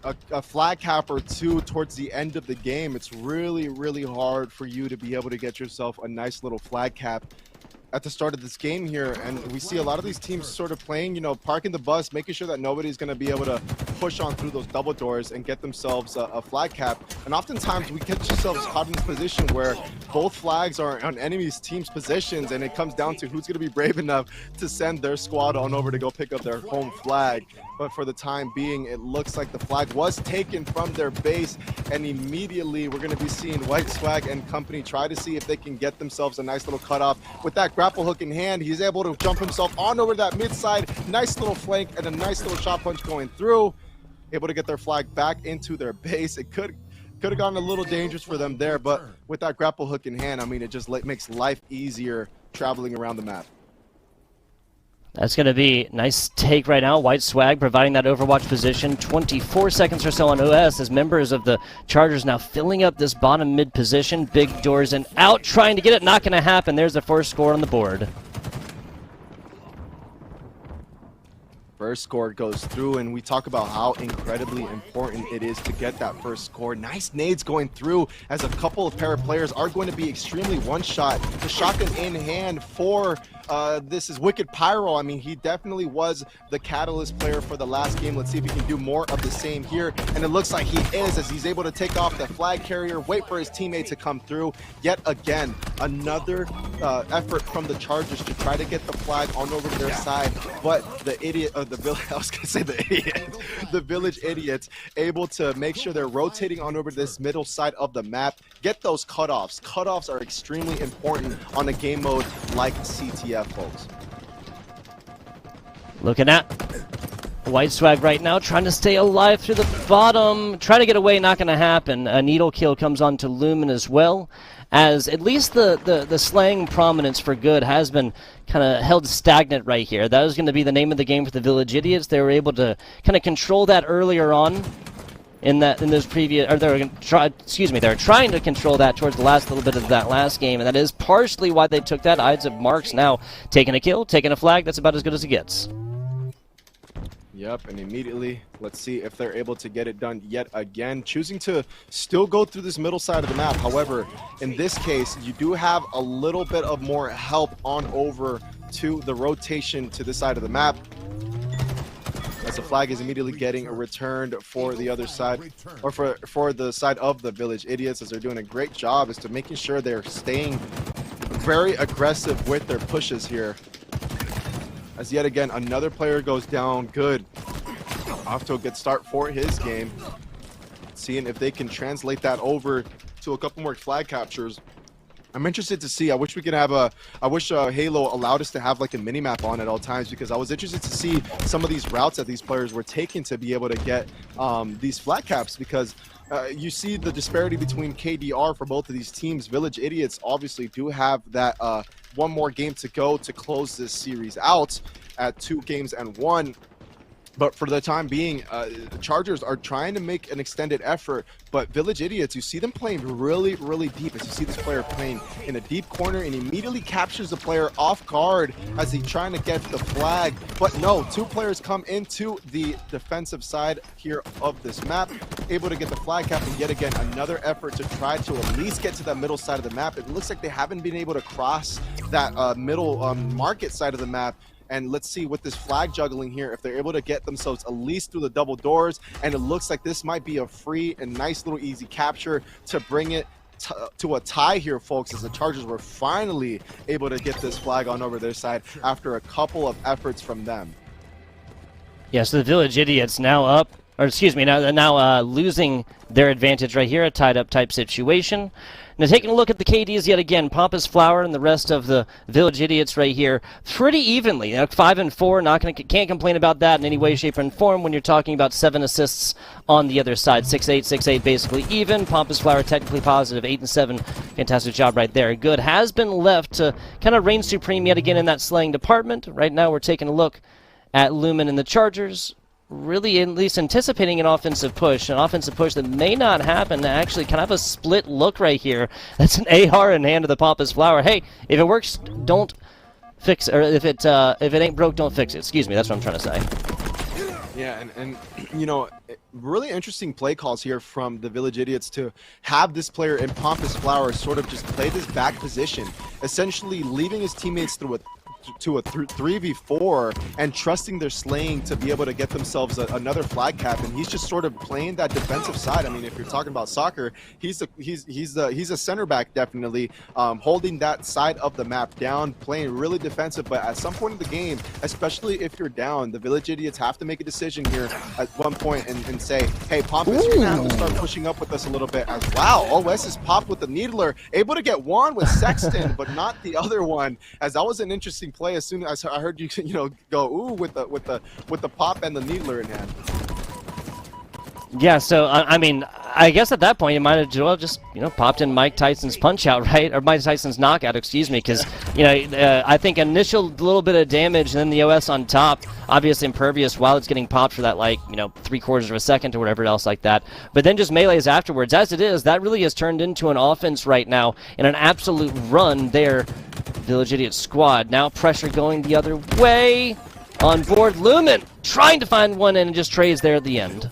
a flag cap or two towards the end of the game. It's really, really hard for you to be able to get yourself a nice little flag cap at the start of this game here, and we see a lot of these teams sort of playing, parking the bus, making sure that nobody's going to be able to push on through those double doors and get themselves a flag cap. And oftentimes we get ourselves caught in this position where both flags are on enemy's team's positions, and it comes down to who's going to be brave enough to send their squad on over to go pick up their home flag. But for the time being, it looks like the flag was taken from their base, and immediately we're going to be seeing White Swag and company try to see if they can get themselves a nice little cutoff. With that grapple hook in hand, he's able to jump himself on over that mid side. Nice little flank and a nice little shot punch going through. Able to get their flag back into their base. It could have gotten a little dangerous for them there, but with that grapple hook in hand, I mean, it just makes life easier traveling around the map. That's going to be a nice take right now. White Swag providing that overwatch position. 24 seconds or so on OS as members of the Chargers now filling up this bottom mid position. Big doors and out, trying to get it. Not going to happen. There's the first score on the board. First score goes through, and we talk about how incredibly important it is to get that first score. Nice nades going through as a couple of pair of players are going to be extremely one-shot. The shotgun in hand for this is Wicked Pyro. I mean, he definitely was the catalyst player for the last game. Let's see if he can do more of the same here. And it looks like he is, as he's able to take off the flag carrier, wait for his teammate to come through. Yet again, another effort from the Chargers to try to get the flag on over to their side. But the idiot of the village, I was going to say the idiot, the village idiots, able to make sure they're rotating on over to this middle side of the map. Get those cutoffs. Cutoffs are extremely important on a game mode like CTF, folks. Looking at White Swag right now, trying to stay alive through the bottom. Trying to get away, not going to happen. A needle kill comes on to Lumen as well, as at least the slang prominence for good has been kind of held stagnant right here. That was going to be the name of the game for the Village Idiots. They were able to kind of control that earlier on in those previous, or they were trying to control that towards the last little bit of that last game, and that is partially why they took that. Ides of Marks now taking a kill, taking a flag. That's about as good as it gets. Yep, and immediately, let's see if they're able to get it done yet again. Choosing to still go through this middle side of the map. However, in this case, you do have a little bit of more help on over to the rotation to this side of the map, as the flag is immediately getting returned for the other side, or for the side of the Village Idiots, as they're doing a great job as to making sure they're staying very aggressive with their pushes here. As yet again, another player goes down. Good. Off to a good start for his game. Seeing if they can translate that over to a couple more flag captures. I'm interested to see. I wish we could have I wish Halo allowed us to have like a mini map on at all times, because I was interested to see some of these routes that these players were taking to be able to get these flag caps, because you see the disparity between KDR for both of these teams. Village Idiots obviously do have that one more game to go to close this series out at 2-1. But for the time being, the Chargers are trying to make an extended effort, but Village Idiots, you see them playing really, really deep, as you see this player playing in a deep corner and immediately captures the player off guard as he's trying to get the flag. But no, two players come into the defensive side here of this map, able to get the flag cap, and yet again, another effort to try to at least get to that middle side of the map. It looks like they haven't been able to cross that middle market side of the map. And let's see with this flag juggling here, if they're able to get themselves at least through the double doors. And it looks like this might be a free and nice little easy capture to bring it to a tie here, folks, as the Chargers were finally able to get this flag on over their side after a couple of efforts from them. Yeah, so the Village Idiots now up, or excuse me, now losing their advantage right here, a tied-up type situation. Now taking a look at the KDs yet again, Pompous Flower and the rest of the Village Idiots right here, pretty evenly. 5 and 4, can't complain about that in any way, shape, or form when you're talking about 7 assists on the other side. 6-8, 6-8, basically even. Pompous Flower technically positive, 8 and 7. Fantastic job right there. Good has been left to kind of reign supreme yet again in that slaying department. Right now we're taking a look at Lumen and the Chargers. really at least anticipating an offensive push that may not happen. Actually, kind of a split look right here. That's an AR in hand of the Pampas Flower. Hey, if it works, don't fix it. Or if it ain't broke, don't fix it. Excuse me, that's what I'm trying to say. Yeah, and you know, really interesting play calls here from the Village Idiots to have this player in Pampas Flower sort of just play this back position, essentially leaving his teammates through to a 3v4 and trusting their slaying to be able to get themselves another flag cap, and he's just sort of playing that defensive side. I mean, if you're talking about soccer, he's a center back, definitely holding that side of the map down, playing really defensive. But at some point in the game, especially if you're down, the Village Idiots have to make a decision here at one point and say, hey, Pampas, you're gonna have to start pushing up with us a little bit. As wow, OS is popped with the Needler, able to get one with Sexton but not the other one, as that was an interesting play. As soon as I heard you go ooh with the pop and the Needler in hand. Yeah, so I mean, I guess at that point you might as well just popped in Mike Tyson's punch out, right? Or Mike Tyson's knockout, excuse me, because I think initial little bit of damage and then the OS on top, obviously impervious while it's getting popped for that 3/4 of a second or whatever else like that. But then just melees afterwards. As it is, that really has turned into an offense right now in an absolute run there. Village Idiot squad now pressure going the other way. On board Lumen trying to find one and just trades there at the end.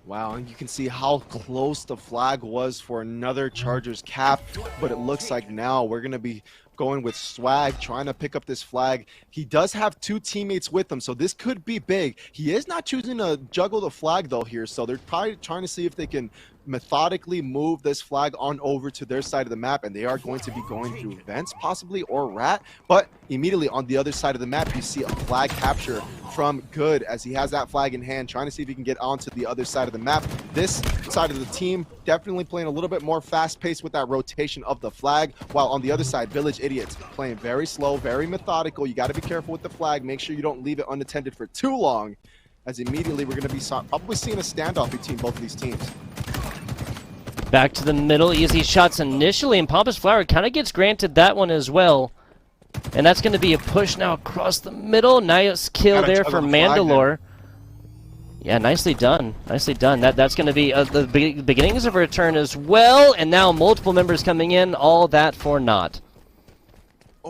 Wow, and you can see how close the flag was for another Chargers cap, but it looks like now we're going to be going with Swag, trying to pick up this flag. He does have two teammates with him, so this could be big. He is not choosing to juggle the flag, though, here, so they're probably trying to see if they can methodically move this flag on over to their side of the map, and they are going to be going through vents, possibly, or rat. But immediately on the other side of the map, you see a flag capture from Good, as he has that flag in hand, trying to see if he can get onto the other side of the map. This side of the team definitely playing a little bit more fast-paced with that rotation of the flag, while on the other side, Village Idiots playing very slow, very methodical. You got to be careful with the flag. Make sure you don't leave it unattended for too long, as immediately we're going to be probably seeing a standoff between both of these teams. Back to the middle, easy shots initially, and Pampas Flower kind of gets granted that one as well. And that's going to be a push now across the middle. Nice kill there for Mandalore. Yeah, nicely done. Nicely done. That's going to be the beginnings of a return as well. And now multiple members coming in, all that for naught.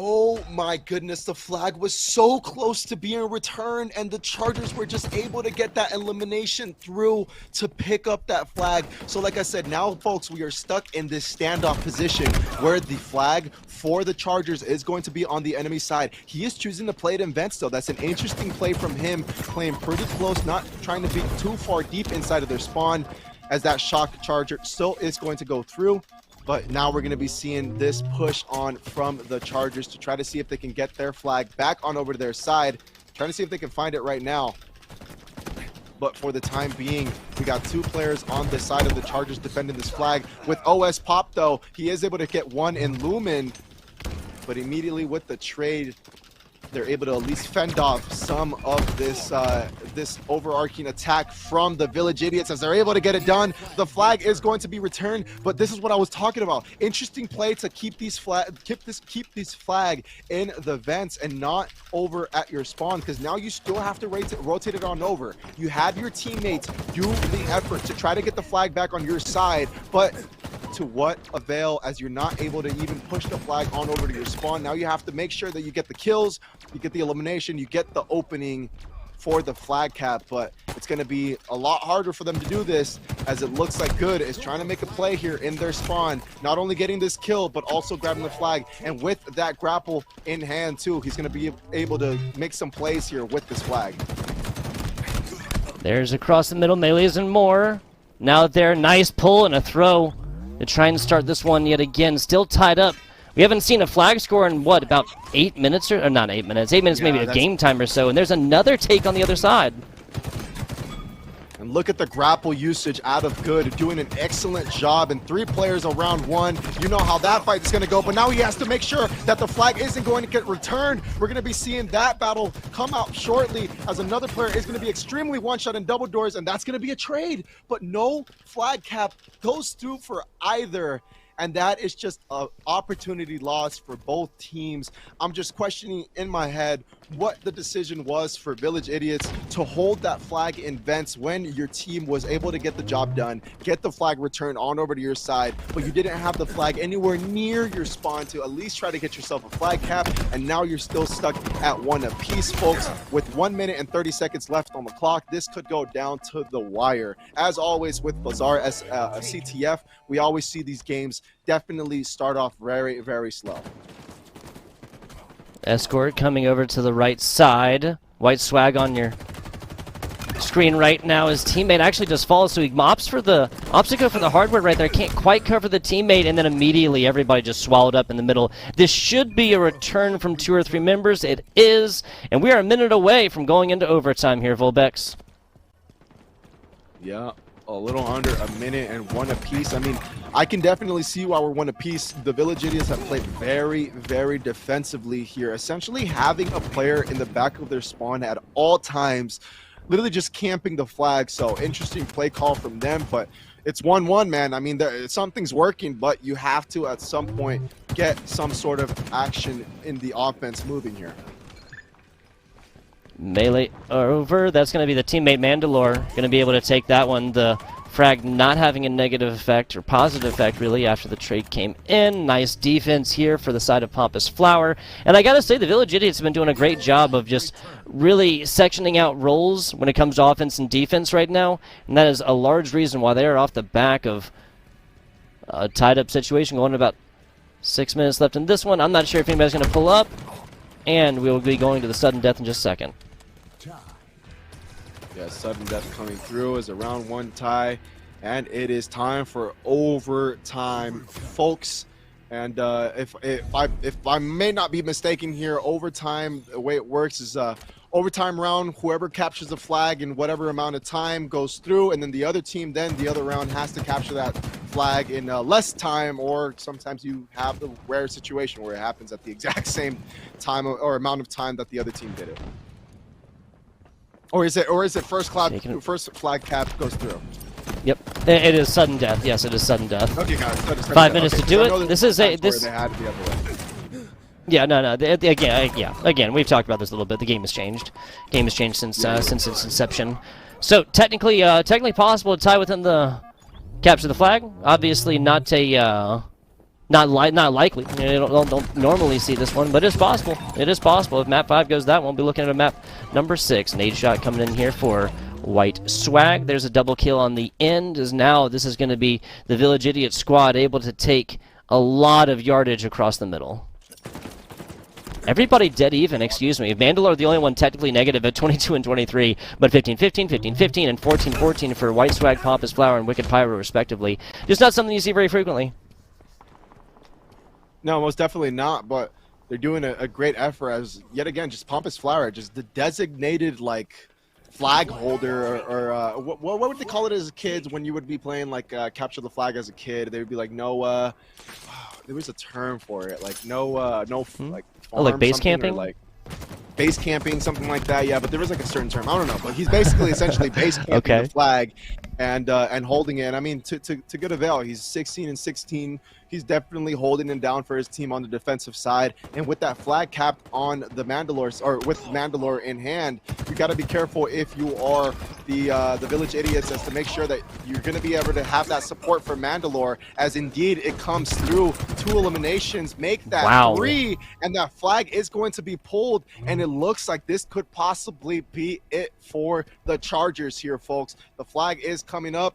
Oh my goodness, the flag was so close to being returned, and the Chargers were just able to get that elimination through to pick up that flag. So like I said, now folks, we are stuck in this standoff position where the flag for the Chargers is going to be on the enemy side. He is choosing to play it in vents, though. That's an interesting play from him, playing pretty close, not trying to be too far deep inside of their spawn, as that shock charger still is going to go through. But now we're going to be seeing this push on from the Chargers to try to see if they can get their flag back on over to their side. Trying to see if they can find it right now. But for the time being, we got two players on this side of the Chargers defending this flag. With OS Pop, though, he is able to get one in Lumen. But immediately with the trade, they're able to at least fend off some of this this overarching attack from the Village Idiots, as they're able to get it done. The flag is going to be returned, but this is what I was talking about. Interesting play to keep these flag in the vents and not over at your spawn, because now you still have to rotate it on over. You have your teammates do the effort to try to get the flag back on your side, but to what avail, as you're not able to even push the flag on over to your spawn. Now you have to make sure that you get the kills, you get the elimination, you get the opening for the flag cap. But it's going to be a lot harder for them to do this, as it looks like Good is trying to make a play here in their spawn, not only getting this kill but also grabbing the flag. And with that grapple in hand too, he's going to be able to make some plays here with this flag. There's across the middle, melees and more. Now there, nice pull and a throw to try and start this one yet again. Still tied up. We haven't seen a flag score in, what, about 8 minutes? Or not 8 minutes. 8 minutes, yeah, maybe a game time or so. And there's another take on the other side. And look at the grapple usage out of Good, doing an excellent job. And 3 players around 1. You know how that fight is going to go. But now he has to make sure that the flag isn't going to get returned. We're going to be seeing that battle come out shortly, as another player is going to be extremely one-shot in double doors, and that's going to be a trade. But no flag cap goes through for either, and that is just an opportunity lost for both teams. I'm just questioning in my head what the decision was for Village Idiots to hold that flag in vents when your team was able to get the job done, get the flag returned on over to your side, but you didn't have the flag anywhere near your spawn to at least try to get yourself a flag cap, and now you're still stuck at 1 apiece, folks. With 1 minute and 30 seconds left on the clock, this could go down to the wire. As always with Bazaar CTF, we always see these games definitely start off very, very slow. Escort coming over to the right side. White Swag on your screen right now. His teammate actually just falls, so he opts to go for the hardware right there. Can't quite cover the teammate, and then immediately everybody just swallowed up in the middle. This should be a return from 2 or 3 members. It is, and we are a minute away from going into overtime here, Volbex. Yeah, a little under a minute and 1 apiece. I mean, I can definitely see why we're 1 apiece. The Village Idiots have played very, very defensively here, essentially having a player in the back of their spawn at all times, literally just camping the flag. So interesting play call from them, but it's 1-1, man. I mean, something's working, but you have to at some point get some sort of action in the offense moving here. Melee over. That's going to be the teammate Mandalore. Going to be able to take that one. The frag not having a negative effect, or positive effect, really, after the trade came in. Nice defense here for the side of Pompous Flower. And I got to say, the Village Idiots have been doing a great job of just really sectioning out roles when it comes to offense and defense right now. And that is a large reason why they are off the back of a tied-up situation, going about 6 minutes left in this one. I'm not sure if anybody's going to pull up. And we will be going to the sudden death in just a second. Yeah, sudden death coming through is a round 1 tie, and it is time for overtime, folks. And if I may not be mistaken here, overtime, the way it works is overtime round, whoever captures the flag in whatever amount of time goes through, and then the other team, then the other round has to capture that flag in less time, or sometimes you have the rare situation where it happens at the exact same time or amount of time that the other team did it. Or is it first flag cap goes through? Yep, it is sudden death. Yes, it is sudden death. Okay, guys. 5 minutes to do it. This is they had the other way. Yeah, no. Again, we've talked about this a little bit. The game has changed. Game has changed since its inception. So technically possible to tie within the capture the flag. Obviously, not likely. You don't normally see this one, but it's possible. It is possible. If map 5 goes that one, we'll be looking at a map number 6. Nade shot coming in here for White Swag. There's a double kill on the end, as now this is going to be the Village Idiot squad able to take a lot of yardage across the middle. Everybody dead even, excuse me. Mandalore the only one technically negative at 22 and 23, but 15-15, 15-15, and 14-14 for White Swag, Pompous Flower, and Wicked Pyro, respectively. Just not something you see very frequently. No, most definitely not, but they're doing a great effort as, yet again, just Pompous Flower, just the designated, like, flag holder, or what would they call it as kids when you would be playing, like, Capture the Flag as a kid? They would be like, no, there was a term for it, like, like, oh, like base camping? Like, base camping, something like that, yeah, but there was, like, a certain term. I don't know, but he's basically essentially base camping the flag and holding it. I mean, to good avail. He's 16 and 16. He's definitely holding it down for his team on the defensive side. And with that flag capped on the Mandalore, or with Mandalore in hand, you got to be careful if you are the Village Idiots, as to make sure that you're going to be able to have that support for Mandalore, as indeed it comes through. 2 eliminations make that 3, and that flag is going to be pulled, and it looks like this could possibly be it for the Chargers here, folks. The flag is coming up,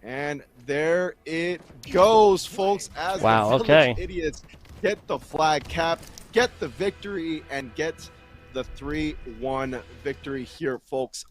and there it goes, folks, as the Village Idiots get the flag capped, get the victory, and get the 3-1 victory here, folks.